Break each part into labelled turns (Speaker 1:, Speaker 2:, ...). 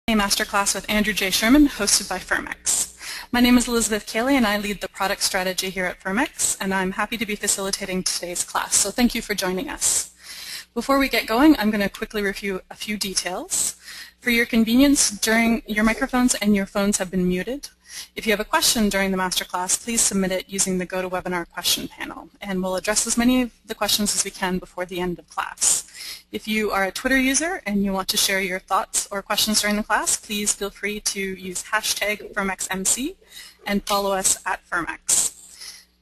Speaker 1: A masterclass with Andrew J. Sherman, hosted by Firmex. My name is Elizabeth Cayley, and I lead the product strategy here at Firmex, and I'm happy to be facilitating today's class, so thank you for joining us. Before we get going, I'm going to quickly review a few details. For your convenience, your microphones and your phones have been muted. If you have a question during the masterclass, please submit it using the GoToWebinar question panel, and we'll address as many of the questions as we can before the end of class. If you are a Twitter user and you want to share your thoughts or questions during the class, please feel free to use hashtag FirmexMC and follow us at Firmex.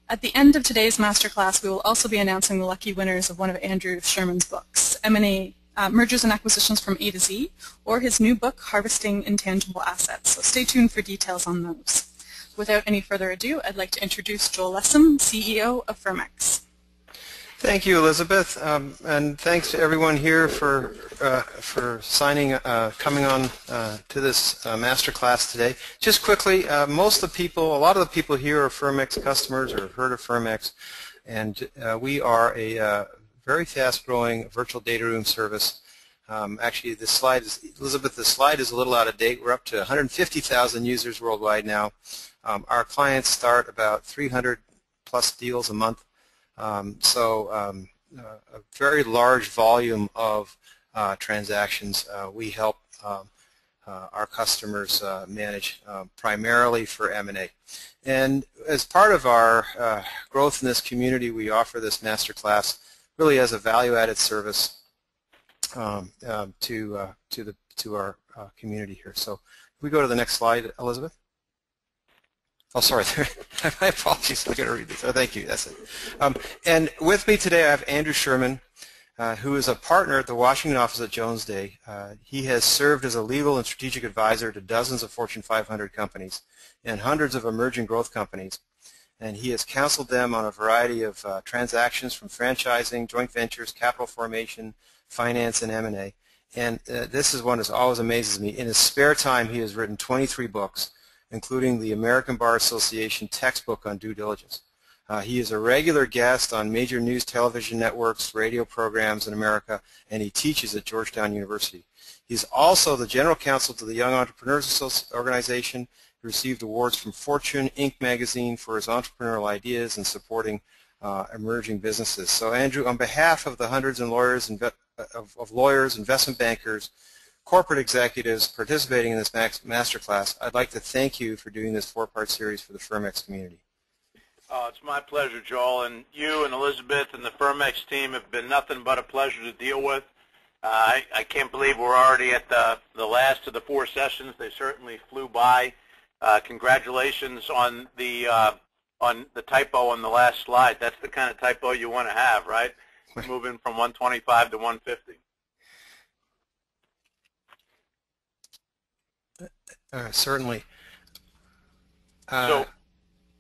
Speaker 1: At the end of today's masterclass, we will also be announcing the lucky winners of one of Andrew Sherman's books, M&A Mergers and Acquisitions from A to Z, or his new book, Harvesting Intangible Assets. So stay tuned for details on those. Without any further ado, I'd like to introduce Joel Lessem, CEO of Firmex.
Speaker 2: Thank you, Elizabeth, and thanks to everyone here for coming on to this masterclass today. Just quickly, a lot of the people here are Firmex customers or have heard of Firmex, and we are a very fast-growing virtual data room service. Actually, this slide is, Elizabeth, the slide is a little out of date. We're up to 150,000 users worldwide now. Our clients start about 300 plus deals a month. A very large volume of transactions we help our customers manage primarily for M&A. And as part of our growth in this community, we offer this masterclass really as a value-added service to our community here. So if we go to the next slide, Elizabeth. Oh, sorry. My apologies. I got to read this. Oh, thank you. That's it. And with me today, I have Andrew Sherman, who is a partner at the Washington office at Jones Day. He has served as a legal and strategic advisor to dozens of Fortune 500 companies and hundreds of emerging growth companies. And he has counseled them on a variety of transactions from franchising, joint ventures, capital formation, finance, and M&A. And this is one that always amazes me. In his spare time, he has written 23 books, including the American Bar Association textbook on due diligence. He is a regular guest on major news television networks, radio programs in America, and he teaches at Georgetown University. He's also the general counsel to the Young Entrepreneurs Organization. He received awards from Fortune, Inc. magazine for his entrepreneurial ideas and supporting emerging businesses. So, Andrew, on behalf of the hundreds of lawyers, investment bankers, corporate executives participating in this masterclass, I'd like to thank you for doing this four-part series for the Firmex community.
Speaker 3: It's my pleasure, Joel, and you and Elizabeth and the Firmex team have been nothing but a pleasure to deal with. I can't believe we're already at the last of the four sessions. They certainly flew by. Congratulations on the typo on the last slide. That's the kind of typo you want to have, right? Moving from 125 to 150.
Speaker 2: Certainly.
Speaker 3: So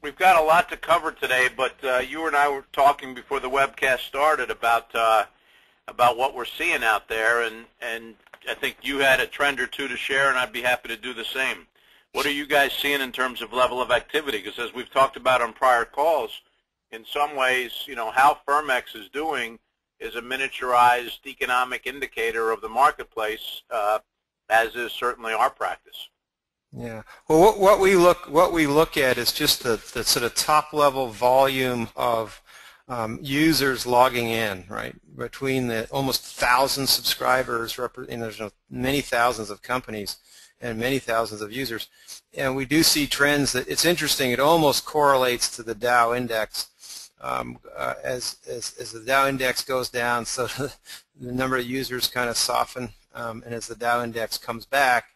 Speaker 3: we've got a lot to cover today, but you and I were talking before the webcast started about what we're seeing out there, and I think you had a trend or two to share, and I'd be happy to do the same. What are you guys seeing in terms of level of activity? Because as we've talked about on prior calls, in some ways, how Firmex is doing is a miniaturized economic indicator of the marketplace, as is certainly our practice.
Speaker 2: Yeah. Well, what we look at is just the sort of top-level volume of users logging in, right? Between the almost 1,000 subscribers, there's many thousands of companies and many thousands of users, and we do see trends that it's interesting. It almost correlates to the Dow index. As the Dow index goes down, so the number of users kind of soften, and as the Dow index comes back,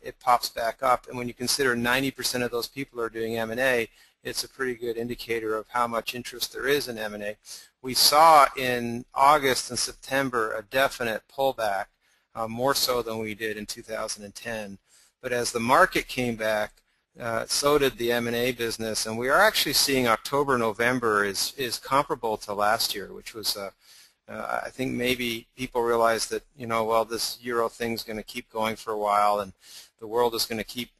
Speaker 2: it pops back up. And when you consider 90% of those people are doing M&A, it's a pretty good indicator of how much interest there is in M&A. We saw in August and September a definite pullback, more so than we did in 2010. But as the market came back, so did the M&A business, and we are actually seeing October, November is comparable to last year, which was I think maybe people realize that, well, this Euro thing's going to keep going for a while, and the world is going to keep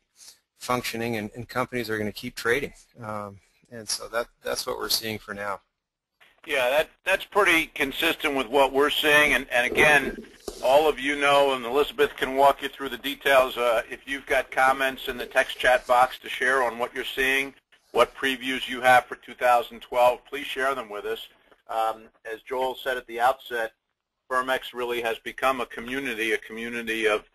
Speaker 2: functioning, and companies are going to keep trading. And so that's what we're seeing for now.
Speaker 3: Yeah, that's pretty consistent with what we're seeing, and again, all of you know, and Elizabeth can walk you through the details. If you've got comments in the text chat box to share on what you're seeing, what previews you have for 2012, please share them with us. As Joel said at the outset, Firmex really has become a community of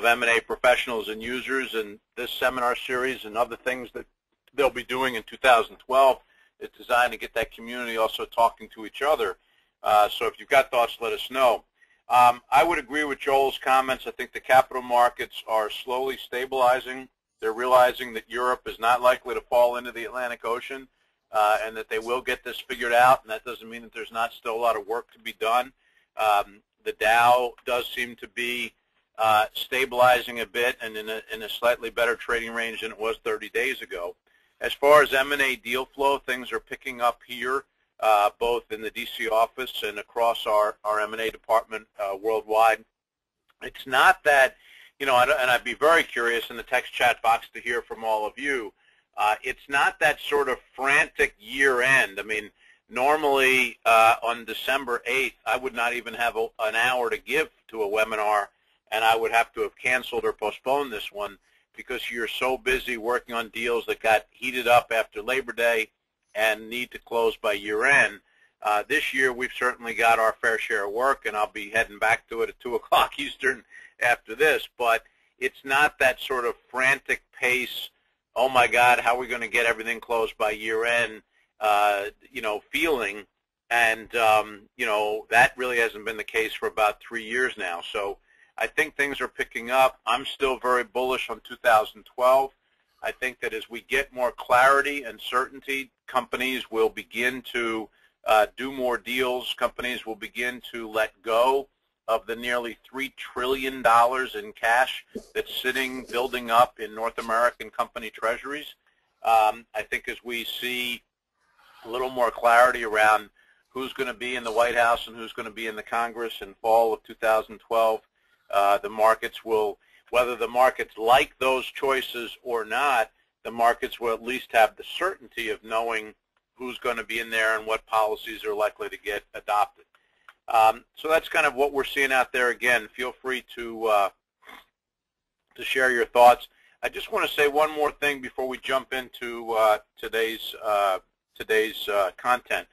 Speaker 3: M&A professionals and users, and this seminar series and other things that they'll be doing in 2012 is designed to get that community also talking to each other. So if you've got thoughts, let us know. I would agree with Joel's comments. I think the capital markets are slowly stabilizing. They're realizing that Europe is not likely to fall into the Atlantic Ocean, and that they will get this figured out, and that doesn't mean that there's not still a lot of work to be done. The Dow does seem to be stabilizing a bit and in a slightly better trading range than it was 30 days ago. As far as M&A deal flow, things are picking up here, both in the D.C. office and across our M&A department worldwide. It's not that, and I'd be very curious in the text chat box to hear from all of you. It's not that sort of frantic year end. I mean, normally on December 8th, I would not even have an hour to give to a webinar, and I would have to have canceled or postponed this one because you're so busy working on deals that got heated up after Labor Day and need to close by year end. This year, we've certainly got our fair share of work, and I'll be heading back to it at 2 o'clock Eastern after this, but it's not that sort of frantic pace, oh my God, how are we going to get everything closed by year end, feeling, and, that really hasn't been the case for about 3 years now. So I think things are picking up. I'm still very bullish on 2012. I think that as we get more clarity and certainty, companies will begin to do more deals. Companies will begin to let go of the nearly $3 trillion in cash that's sitting, building up in North American company treasuries. I think as we see a little more clarity around who's going to be in the White House and who's going to be in the Congress in fall of 2012, the markets will, whether the markets like those choices or not, the markets will at least have the certainty of knowing who's going to be in there and what policies are likely to get adopted. So that's kind of what we're seeing out there. Again, feel free to share your thoughts. I just want to say one more thing before we jump into today's content.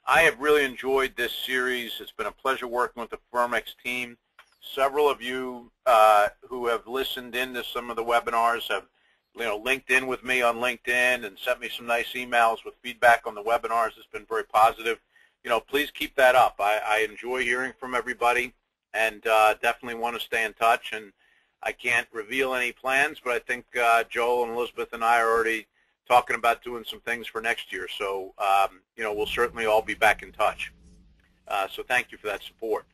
Speaker 3: I have really enjoyed this series. It's been a pleasure working with the Firmex team. Several of you who have listened in to some of the webinars have linked in with me on LinkedIn and sent me some nice emails with feedback on the webinars. It's been very positive. Please keep that up. I enjoy hearing from everybody, and definitely want to stay in touch. And I can't reveal any plans, but I think Joel and Elizabeth and I are already talking about doing some things for next year. So, we'll certainly all be back in touch. So thank you for that support.